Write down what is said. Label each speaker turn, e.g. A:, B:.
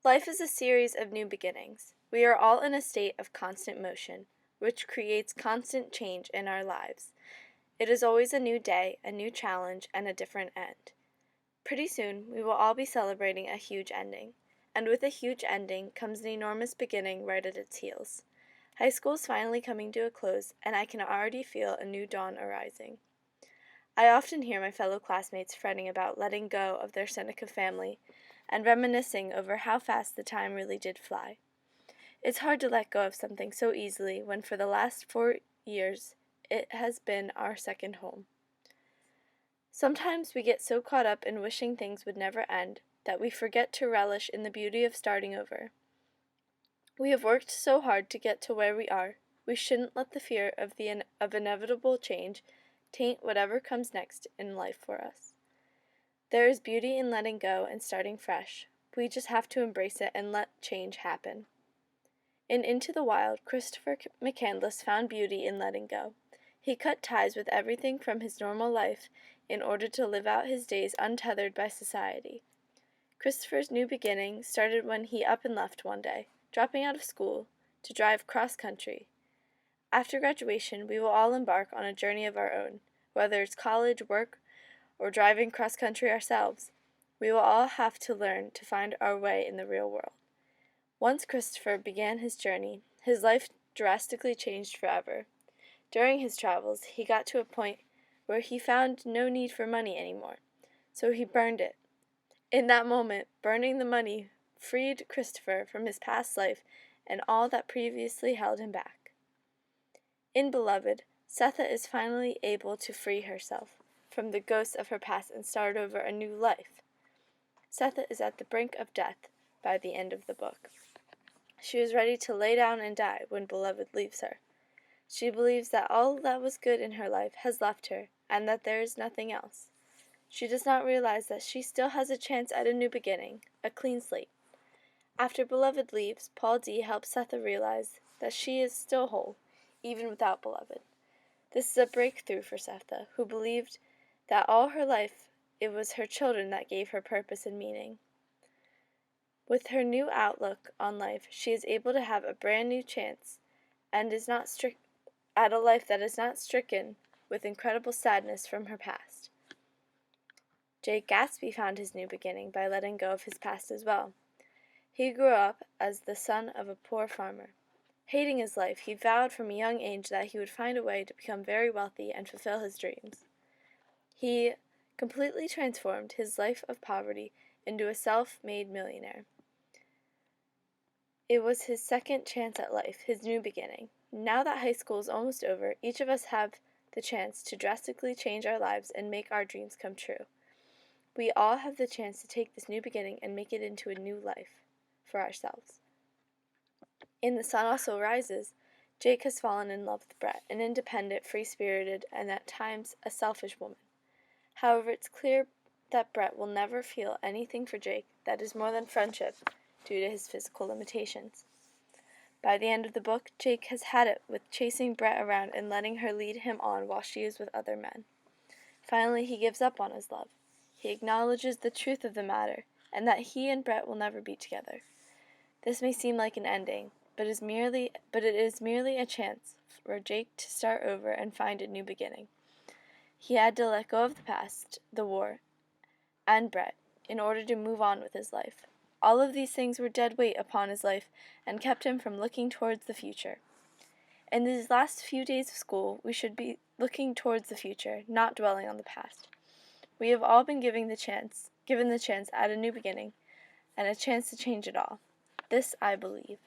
A: Life is a series of new beginnings. We are all in a state of constant motion, which creates constant change in our lives. It is always a new day, a new challenge, and a different end. Pretty soon, we will all be celebrating a huge ending. And with a huge ending comes an enormous beginning right at its heels. High school is finally coming to a close, and I can already feel a new dawn arising. I often hear my fellow classmates fretting about letting go of their Seneca family and reminiscing over how fast the time really did fly. It's hard to let go of something so easily when for the last 4 years it has been our second home. Sometimes we get so caught up in wishing things would never end that we forget to relish in the beauty of starting over. We have worked so hard to get to where we are. We shouldn't let the fear of inevitable change taint whatever comes next in life for us. There is beauty in letting go and starting fresh. We just have to embrace it and let change happen. In Into the Wild, Christopher McCandless found beauty in letting go. He cut ties with everything from his normal life in order to live out his days untethered by society. Christopher's new beginning started when he up and left one day, dropping out of school to drive cross-country. After graduation, we will all embark on a journey of our own, whether it's college, work, or driving cross-country ourselves. We will all have to learn to find our way in the real world. Once Christopher began his journey, his life drastically changed forever. During his travels, he got to a point where he found no need for money anymore, so he burned it. In that moment, burning the money freed Christopher from his past life and all that previously held him back. In Beloved, Setha is finally able to free herself from the ghosts of her past and start over a new life. Setha is at the brink of death by the end of the book. She is ready to lay down and die when Beloved leaves her. She believes that all that was good in her life has left her and that there is nothing else. She does not realize that she still has a chance at a new beginning, a clean slate. After Beloved leaves, Paul D. helps Setha realize that she is still whole, even without Beloved. This is a breakthrough for Setha, who believed that all her life it was her children that gave her purpose and meaning. With her new outlook on life, she is able to have a brand new chance and is not at a life that is not stricken with incredible sadness from her past. Jake Gatsby found his new beginning by letting go of his past as well. He grew up as the son of a poor farmer. Hating his life, he vowed from a young age that he would find a way to become very wealthy and fulfill his dreams. He completely transformed his life of poverty into a self-made millionaire. It was his second chance at life, his new beginning. Now that high school is almost over, each of us have the chance to drastically change our lives and make our dreams come true. We all have the chance to take this new beginning and make it into a new life for ourselves. In The Sun Also Rises, Jake has fallen in love with Brett, an independent, free-spirited, and at times a selfish woman. However, it's clear that Brett will never feel anything for Jake that is more than friendship due to his physical limitations. By the end of the book, Jake has had it with chasing Brett around and letting her lead him on while she is with other men. Finally, he gives up on his love. He acknowledges the truth of the matter, and that he and Brett will never be together. This may seem like an ending, but it is merely a chance for Jake to start over and find a new beginning. He had to let go of the past, the war, and Brett, in order to move on with his life. All of these things were dead weight upon his life and kept him from looking towards the future. In these last few days of school, we should be looking towards the future, not dwelling on the past. We have all been given the chance at a new beginning, and a chance to change it all. This I believe.